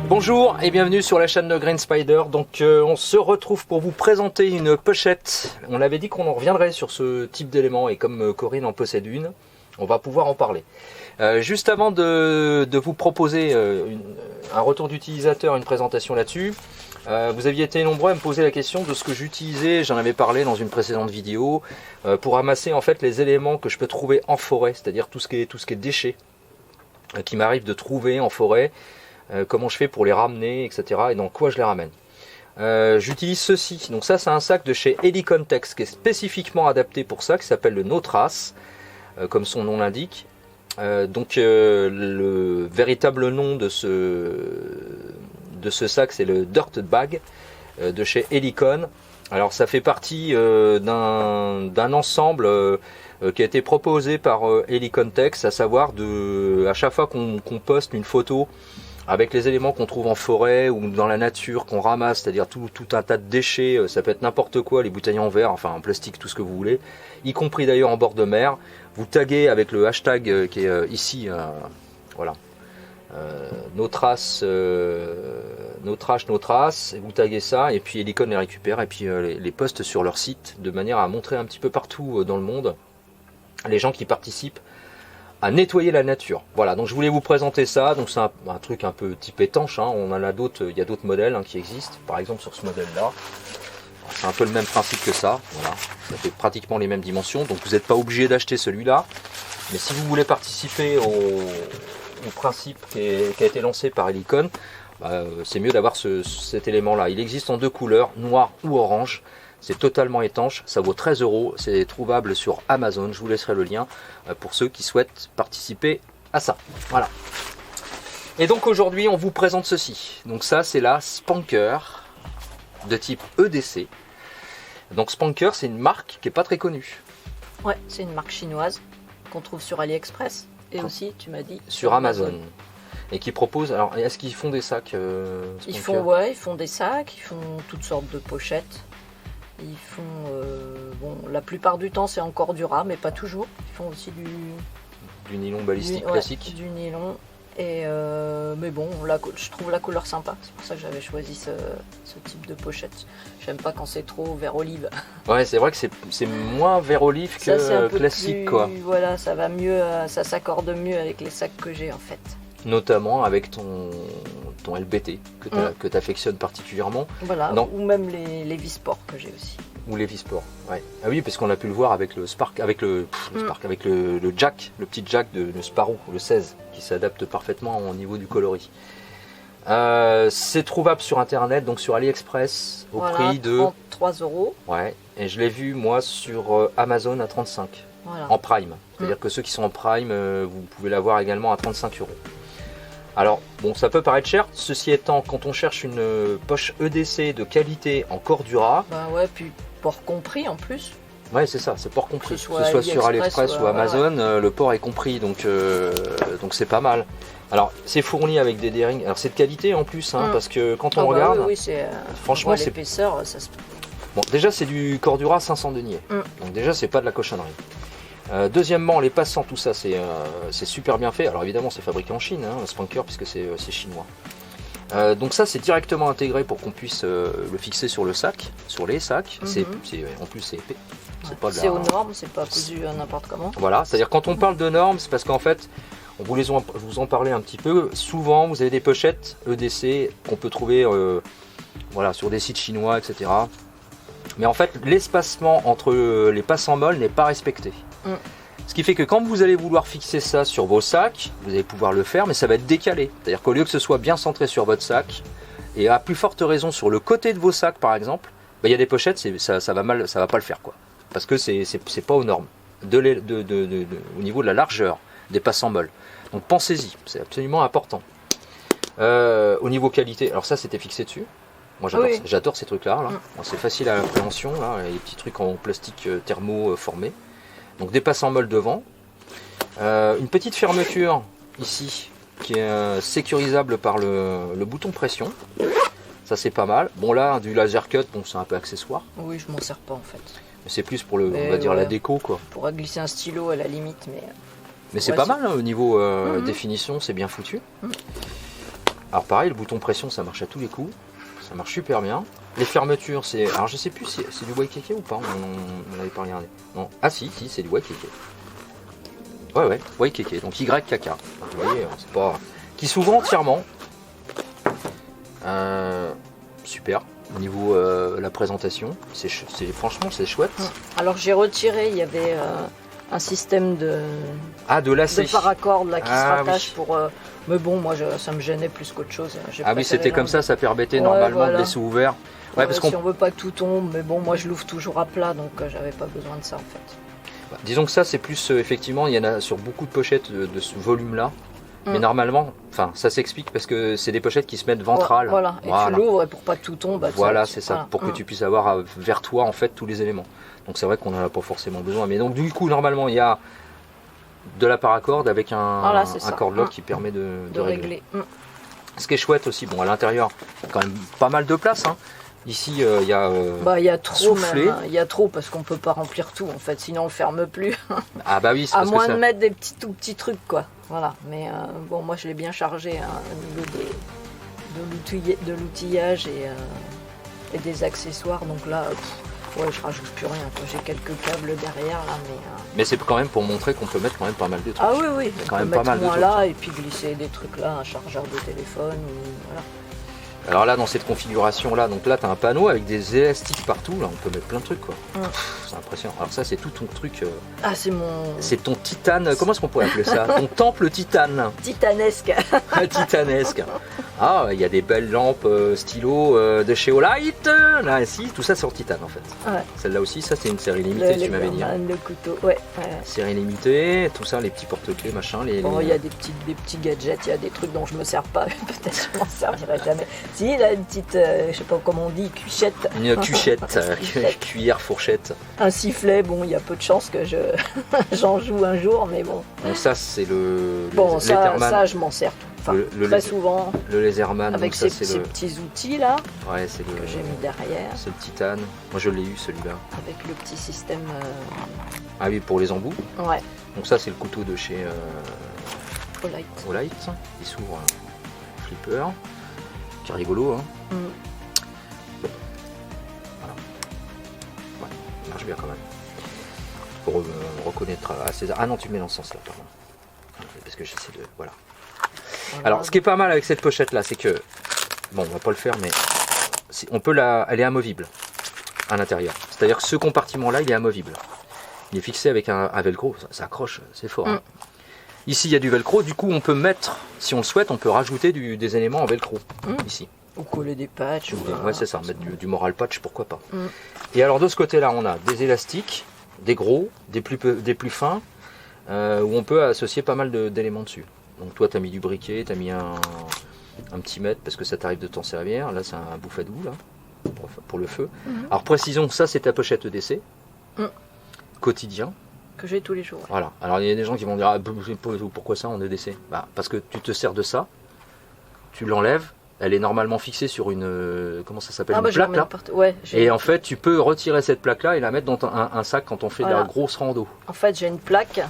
Bonjour et bienvenue sur la chaîne de Green Spider. Donc on se retrouve pour vous présenter une pochette. On avait dit qu'on en reviendrait sur ce type d'élément et comme Corinne en possède une, on va pouvoir en parler. Juste avant de vous proposer un retour d'utilisateur, une présentation là-dessus, vous aviez été nombreux à me poser la question de ce que j'utilisais, j'en avais parlé dans une précédente vidéo, pour ramasser en fait les éléments que je peux trouver en forêt, c'est-à-dire tout ce qui est déchets qui m'arrive de trouver en forêt. Comment je fais pour les ramener, etc. et dans quoi je les ramène. J'utilise ceci. Donc ça, c'est un sac de chez Helicontex qui est spécifiquement adapté pour ça, qui s'appelle le No Trace, comme son nom l'indique. Le véritable nom de ce sac, c'est le Dirt Bag de chez Helicon. Alors ça fait partie d'un ensemble qui a été proposé par Helicontex, à savoir à chaque fois qu'on poste une photo avec les éléments qu'on trouve en forêt ou dans la nature, qu'on ramasse, c'est-à-dire tout un tas de déchets, ça peut être n'importe quoi, les bouteilles en verre, enfin en plastique, tout ce que vous voulez, y compris d'ailleurs en bord de mer. Vous taguez avec le hashtag qui est ici, voilà, no trace, et vous taguez ça, et puis Helicon les récupère, et puis les poste sur leur site, de manière à montrer un petit peu partout dans le monde les gens qui participent à nettoyer la nature. Voilà, donc je voulais vous présenter ça. Donc c'est un truc un peu type étanche, hein. On en a d'autres, il y a d'autres modèles qui existent. Par exemple sur ce modèle là, c'est un peu le même principe que ça. Voilà, ça fait pratiquement les mêmes dimensions. Donc vous n'êtes pas obligé d'acheter celui-là, mais si vous voulez participer au principe qui a été lancé par Helicon, c'est mieux d'avoir cet élément là. Il existe en deux couleurs, noir ou orange. C'est totalement étanche, ça vaut 13 €, c'est trouvable sur Amazon, je vous laisserai le lien pour ceux qui souhaitent participer à ça. Voilà. Et donc aujourd'hui on vous présente ceci. Donc ça c'est la Spanker de type EDC. Donc Spanker c'est une marque qui n'est pas très connue. Ouais, c'est une marque chinoise qu'on trouve sur AliExpress et aussi tu m'as dit sur Amazon. Et qui propose, alors est-ce qu'ils font des sacs ils font des sacs, ils font toutes sortes de pochettes. Ils font, la plupart du temps c'est encore du ras, mais pas toujours. Ils font aussi du nylon balistique classique. Du nylon. Et mais bon, je trouve la couleur sympa. C'est pour ça que j'avais choisi ce type de pochette. J'aime pas quand c'est trop vert olive. Ouais, c'est vrai que c'est moins vert olive que ça, classique, plus, quoi. Voilà, ça va mieux, ça s'accorde mieux avec les sacs que j'ai en fait. Notamment avec ton LBT que tu affectionnes particulièrement. Voilà, ou même les Visport que j'ai aussi. Ou les Visport, ouais. Ah oui, parce qu'on a pu le voir avec le Spark, avec le jack, le petit jack de Sparrow, le 16, qui s'adapte parfaitement au niveau du coloris. C'est trouvable sur internet, donc sur AliExpress, au prix de 33 €. Ouais, et je l'ai vu moi sur Amazon à 35, en Prime. C'est-à-dire que ceux qui sont en Prime, vous pouvez l'avoir également à 35 €. Alors, bon, ça peut paraître cher, ceci étant, quand on cherche une poche EDC de qualité en Cordura... Bah ouais, puis port compris en plus. Ouais, c'est ça, c'est port compris. Que ce soit sur AliExpress ou Amazon, le port est compris, donc c'est pas mal. Alors, c'est fourni avec des D-rings, alors c'est de qualité en plus, parce que quand on regarde... Oui, franchement, c'est... l'épaisseur, ça se... Bon, déjà, c'est du Cordura 500 deniers, donc déjà, c'est pas de la cochonnerie. Deuxièmement, les passants, tout ça c'est super bien fait. Alors évidemment c'est fabriqué en Chine, Spanker, puisque c'est chinois. Donc ça c'est directement intégré pour qu'on puisse le fixer sur le sac, sur les sacs. En plus c'est épais. C'est aux normes, c'est pas cousu n'importe comment. Voilà, c'est-à-dire quand on parle de normes, c'est parce qu'en fait, je vous en parlais un petit peu. Souvent vous avez des pochettes EDC qu'on peut trouver sur des sites chinois, etc. Mais en fait l'espacement entre les passants molles n'est pas respecté. Ce qui fait que quand vous allez vouloir fixer ça sur vos sacs, vous allez pouvoir le faire, mais ça va être décalé. C'est-à-dire qu'au lieu que ce soit bien centré sur votre sac, et à plus forte raison sur le côté de vos sacs par exemple, il y a des pochettes, ça va pas le faire, quoi. Parce que c'est pas aux normes, au niveau de la largeur des passants molles. Donc pensez-y, c'est absolument important. Au niveau qualité, alors ça c'était fixé dessus. Moi j'adore ces trucs-là. Bon, c'est facile à l'appréhension, les petits trucs en plastique thermo formé. Donc des passants molles devant, une petite fermeture ici qui est sécurisable par le bouton pression, ça c'est pas mal. Bon là du laser cut, bon c'est un peu accessoire. Oui, je m'en sers pas en fait. Mais c'est plus pour on va dire la déco, quoi. Pour glisser un stylo à la limite, mais c'est pas mal au niveau définition, c'est bien foutu. Alors pareil, le bouton pression, ça marche à tous les coups. Ça marche super bien. Les fermetures, c'est... Alors je sais plus si c'est du Waikiki ou pas, on n'avait pas regardé. Non. Ah si, c'est du Waikiki. Ouais, Waikiki, donc YKK. Vous voyez, c'est pas... Qui s'ouvre entièrement. Super. Au niveau la présentation, franchement c'est chouette. Alors j'ai retiré, il y avait un système de lacet. De paracorde là qui se rattache pour... mais bon, moi ça me gênait plus qu'autre chose. Oui, c'était comme ça permettait normalement de laisser ouvert. Parce si on veut pas que tout tombe, mais bon, moi je l'ouvre toujours à plat, donc j'avais pas besoin de ça en fait. Disons que ça c'est plus, effectivement, il y en a sur beaucoup de pochettes de ce volume-là. Mais normalement, ça s'explique parce que c'est des pochettes qui se mettent ventrales. Voilà, et tu l'ouvres et pour pas que tout tombe. Voilà, c'est ça, pour que tu puisses avoir vers toi en fait tous les éléments. Donc c'est vrai qu'on n'en a pas forcément besoin. Mais donc du coup, normalement, il y a de la paracorde avec un cord lock qui permet de régler. Ce qui est chouette aussi, bon, à l'intérieur, il y a quand même pas mal de place. Ici, il y a il y a trop même, il y a trop parce qu'on peut pas remplir tout en fait, sinon on le ferme plus. Oui, c'est à moins de mettre des tout petits trucs quoi. Voilà, mais bon, moi je l'ai bien chargé au niveau de l'outillage et des accessoires, donc là, je rajoute plus rien. J'ai quelques câbles derrière là, mais c'est quand même pour montrer qu'on peut mettre quand même pas mal de trucs. Ah oui, il y a quand même pas mal de trucs. Là et puis glisser des trucs là, un chargeur de téléphone, voilà. Alors là, dans cette configuration là, donc là tu as un panneau avec des élastiques partout, là on peut mettre plein de trucs quoi. C'est impressionnant. Alors ça c'est tout ton truc. C'est ton titane, comment est-ce qu'on pourrait appeler ça? Ton temple titane. Titanesque. Titanesque. Il y a des belles lampes stylo de chez Olight. Là ici, tout ça c'est en titane en fait. Ouais. Celle-là aussi, ça c'est une série limitée, tu m'avais dit. Le couteau, ouais. Série limitée, tout ça, les petits porte-clés, machin. Il y a des petits gadgets, il y a des trucs dont je me sers pas, peut-être je m'en servirai jamais. Si, il a une petite, je sais pas comment on dit, cuchette. Une cuchette, cuillère, fourchette. Un sifflet, bon, il y a peu de chances que j'en joue un jour, mais bon. Donc ça, c'est le ça, je m'en sers très souvent. Le Laserman. Avec ces petits outils là, que j'ai mis derrière. C'est le titane. Moi, je l'ai eu celui-là. Avec le petit système... Ah oui, pour les embouts. Ouais. Donc ça, c'est le couteau de chez Olight. Il s'ouvre flipper. C'est rigolo, hein. Voilà. Ouais, il marche bien quand même. Pour reconnaître assez... Ah non, tu mets dans ce sens-là, pardon. Parce que j'essaie de... Voilà. Alors, ce qui est pas mal avec cette pochette-là, c'est que... Bon, on va pas le faire, mais... On peut elle est amovible à l'intérieur. C'est-à-dire que ce compartiment-là, il est amovible. Il est fixé avec un velcro. Ça accroche, c'est fort. Hein. Ici, il y a du velcro. Du coup, on peut mettre, si on le souhaite, on peut rajouter des éléments en velcro. Ici. Ou coller des patchs. Ouais, c'est ça. Mettre du moral patch, pourquoi pas. Et alors, de ce côté-là, on a des élastiques, des gros, des plus fins, où on peut associer pas mal d'éléments dessus. Donc, toi, tu as mis du briquet, tu as mis un petit mètre parce que ça t'arrive de t'en servir. Là, c'est un bouffadou, là, pour le feu. Alors, précisons, ça, c'est ta pochette EDC. Quotidien. Que j'ai tous les jours. Voilà. Alors il y a des gens qui vont dire pourquoi ça en EDC? Parce que tu te sers de ça, tu l'enlèves, elle est normalement fixée sur une comment ça s'appelle, une plaque là. Et en fait tu peux retirer cette plaque là et la mettre dans un sac quand on fait de la grosse rando. En fait j'ai une plaque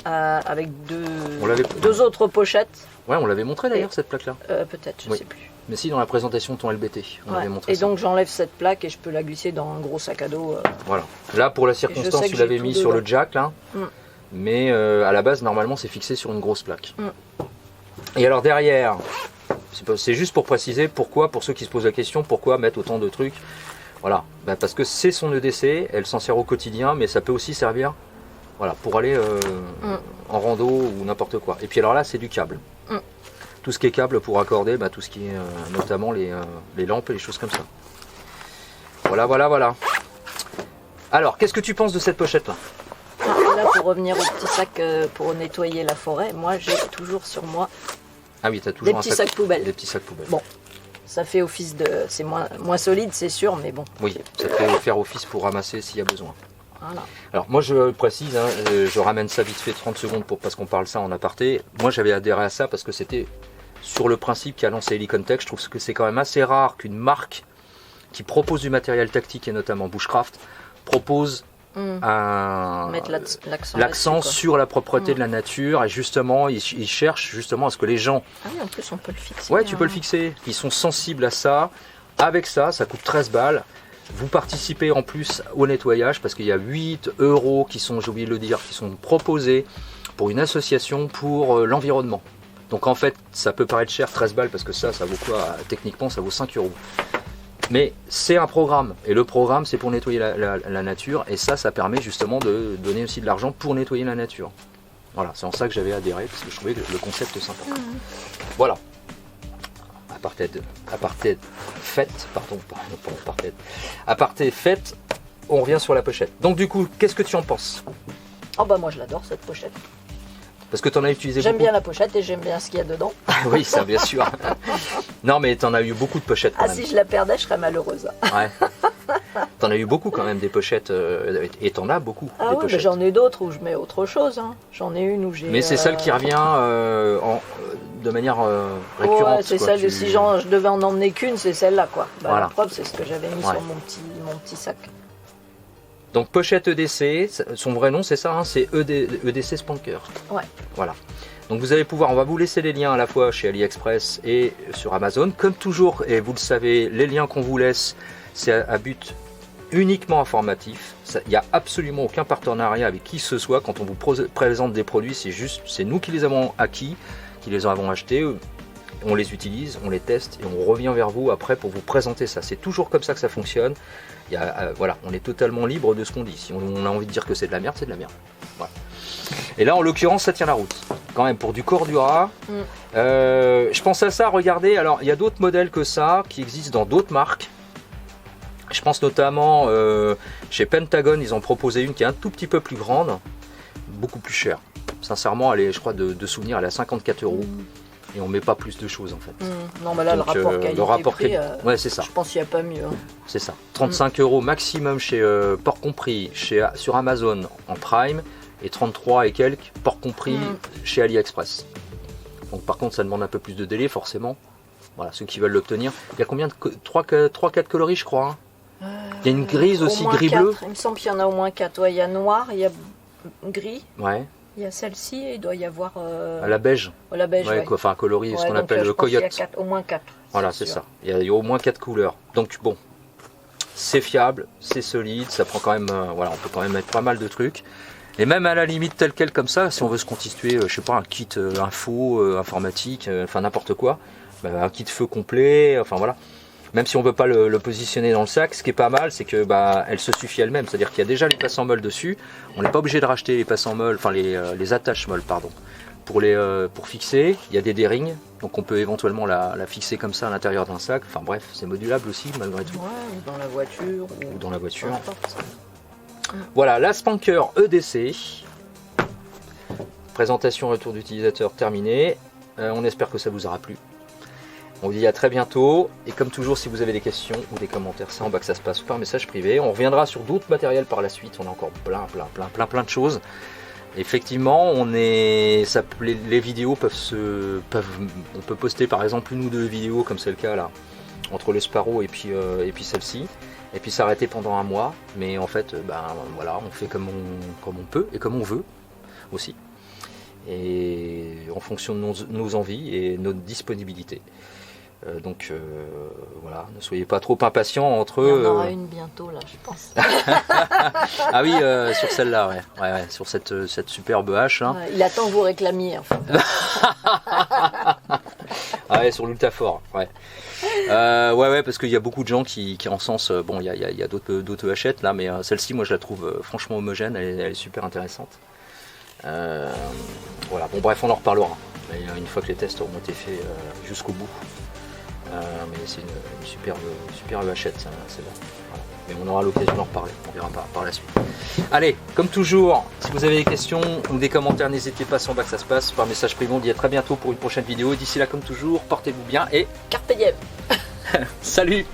avec deux autres pochettes. Ouais, on l'avait montré d'ailleurs cette plaque là. Peut-être, je sais plus. Mais si, dans la présentation de ton LBT, on avait montré ça. Et donc j'enlève cette plaque et je peux la glisser dans un gros sac à dos. Voilà. Là, pour la circonstance, tu l'avais mis sur le jack, là. Mais à la base, normalement, c'est fixé sur une grosse plaque. Et alors derrière, c'est juste pour préciser pourquoi, pour ceux qui se posent la question, pourquoi mettre autant de trucs. Voilà. Parce que c'est son EDC, elle s'en sert au quotidien, mais ça peut aussi servir pour aller en rando ou n'importe quoi. Et puis alors là, c'est du câble. Tout ce qui est câble pour accorder, tout ce qui est notamment les lampes et les choses comme ça. Voilà. Alors, qu'est-ce que tu penses de cette pochette-là? Là, pour revenir au petit sac pour nettoyer la forêt, moi j'ai toujours sur moi tu as toujours des petits sacs poubelles. Des petits sacs poubelles. Bon, ça fait office de... C'est moins solide, c'est sûr, mais bon. Oui, ça peut faire office pour ramasser s'il y a besoin. Voilà. Alors moi je précise, je ramène ça vite fait 30 secondes parce qu'on parle ça en aparté. Moi j'avais adhéré à ça parce que c'était sur le principe qu'a lancé Helicon Tech. Je trouve que c'est quand même assez rare qu'une marque qui propose du matériel tactique et notamment Bushcraft propose mettre l'accent sur la propreté de la nature, et justement ils cherchent justement à ce que les gens... Ah oui, en plus on peut le fixer. Ouais, tu peux le fixer, ils sont sensibles à ça. Avec ça coûte 13 balles. Vous participez en plus au nettoyage parce qu'il y a 8 € qui sont, j'ai oublié de le dire, qui sont proposés pour une association pour l'environnement. Donc en fait, ça peut paraître cher, 13 balles, parce que ça vaut quoi? Techniquement, ça vaut 5 €. Mais c'est un programme, et le programme, c'est pour nettoyer la nature, et ça permet justement de donner aussi de l'argent pour nettoyer la nature. Voilà, c'est en ça que j'avais adhéré, parce que je trouvais le concept sympa. Voilà. Aparté fête, on revient sur la pochette. Donc du coup, qu'est-ce que tu en penses? Oh bah moi je l'adore cette pochette. Parce que tu en as utilisé beaucoup. J'aime bien la pochette et j'aime bien ce qu'il y a dedans. Oui, ça bien sûr. Non mais tu en as eu beaucoup de pochettes quand même. Si je la perdais, je serais malheureuse. Ouais. T'en as eu beaucoup quand même des pochettes, et t'en as beaucoup. Ah des oui, pochettes. Mais j'en ai d'autres où je mets autre chose. Hein. J'en ai une où j'ai... Mais c'est celle qui revient de manière récurrente. Ouais, c'est celle, si je devais en emmener qu'une, c'est celle-là, quoi. Bah, voilà. La preuve, c'est ce que j'avais mis sur mon petit sac. Donc pochette EDC, son vrai nom c'est ça, hein, c'est EDC Spanker. Ouais. Voilà. Donc vous allez pouvoir, on va vous laisser les liens à la fois chez AliExpress et sur Amazon. Comme toujours, et vous le savez, les liens qu'on vous laisse, c'est à but uniquement informatif. Il n'y a absolument aucun partenariat avec qui que ce soit. Quand on vous présente des produits, c'est nous qui les avons acquis, qui les avons achetés. On les utilise, on les teste et on revient vers vous après pour vous présenter ça. C'est toujours comme ça que ça fonctionne. Voilà, on est totalement libre de ce qu'on dit. Si on a envie de dire que c'est de la merde, c'est de la merde. Voilà. Et là, en l'occurrence, ça tient la route. Quand même, pour du Cordura. Je pense à ça, regardez. Alors, il y a d'autres modèles que ça qui existent dans d'autres marques. Je pense notamment chez Pentagon, ils ont proposé une qui est un tout petit peu plus grande, beaucoup plus chère. Sincèrement, elle est, je crois, de souvenir, elle est à 54 €. Et on met pas plus de choses en fait. Non, mais là, donc, le rapport qualité-prix, ouais, c'est ça. Je pense qu'il n'y a pas mieux. Hein. C'est ça. 35 € maximum chez Port Compris, sur Amazon en Prime, et 33 et quelques, Port Compris, chez AliExpress. Donc par contre, ça demande un peu plus de délai, forcément. Voilà, ceux qui veulent l'obtenir. Il y a combien de 3-4 coloris, je crois. Hein. Il y a une grise aussi, gris-bleu. Il me semble qu'il y en a au moins 4. Ouais, il y a noir, il y a gris. Ouais. Il y a celle-ci et il doit y avoir... la beige. La beige, ouais. Enfin, un coloris, ce qu'on appelle le coyote. Il y a au moins 4. Voilà, c'est ça. Il y a au moins 4 couleurs. Donc bon, c'est fiable, c'est solide, ça prend quand même... voilà, on peut quand même mettre pas mal de trucs. Et même à la limite tel quel comme ça, si on veut se constituer, je sais pas, un kit info, informatique, enfin n'importe quoi, un kit feu complet, enfin voilà. Même si on ne veut pas le positionner dans le sac, ce qui est pas mal, c'est que elle se suffit elle-même. C'est-à-dire qu'il y a déjà les passants molles dessus. On n'est pas obligé de racheter les passants molles, enfin les attaches molles, pardon, pour fixer. Il y a des D-rings, donc on peut éventuellement la fixer comme ça à l'intérieur d'un sac. Enfin bref, c'est modulable aussi malgré tout. Ouais, ou dans la voiture. Ou dans la voiture. Voilà, la Spanker EDC. Présentation retour d'utilisateur terminée. On espère que ça vous aura plu. On vous dit à très bientôt, et comme toujours, si vous avez des questions ou des commentaires, c'est en bas que ça se passe ou par message privé. On reviendra sur d'autres matériels par la suite, on a encore plein de choses. Effectivement, les vidéos on peut poster par exemple une ou deux vidéos, comme c'est le cas là, entre le Sparrow et puis celle-ci, et puis s'arrêter pendant un mois. Mais en fait, voilà, on fait comme on peut et comme on veut aussi, et en fonction de nos envies et notre disponibilité. Donc voilà, ne soyez pas trop impatients entre eux. Il y en aura une bientôt là, je pense. Ah oui, sur celle-là, ouais, sur cette superbe hache. Hein. Il attend que vous réclamiez en fait. Ah ouais, sur l'Ultafort, ouais. Ouais, parce qu'il y a beaucoup de gens qui encensent. Bon, il y a d'autres hachettes là, mais celle-ci, moi, je la trouve franchement homogène. Elle est super intéressante. Voilà. Bon, bref, on en reparlera. Une fois que les tests auront été faits jusqu'au bout. Mais c'est une superbe hachette, c'est bon. Voilà. Mais on aura l'occasion d'en reparler, on verra par la suite. Allez, comme toujours, si vous avez des questions ou des commentaires, n'hésitez pas, c'est en bas que ça se passe, par message privé. On dit à très bientôt pour une prochaine vidéo. D'ici là, comme toujours, portez-vous bien et Carpe diem. Salut.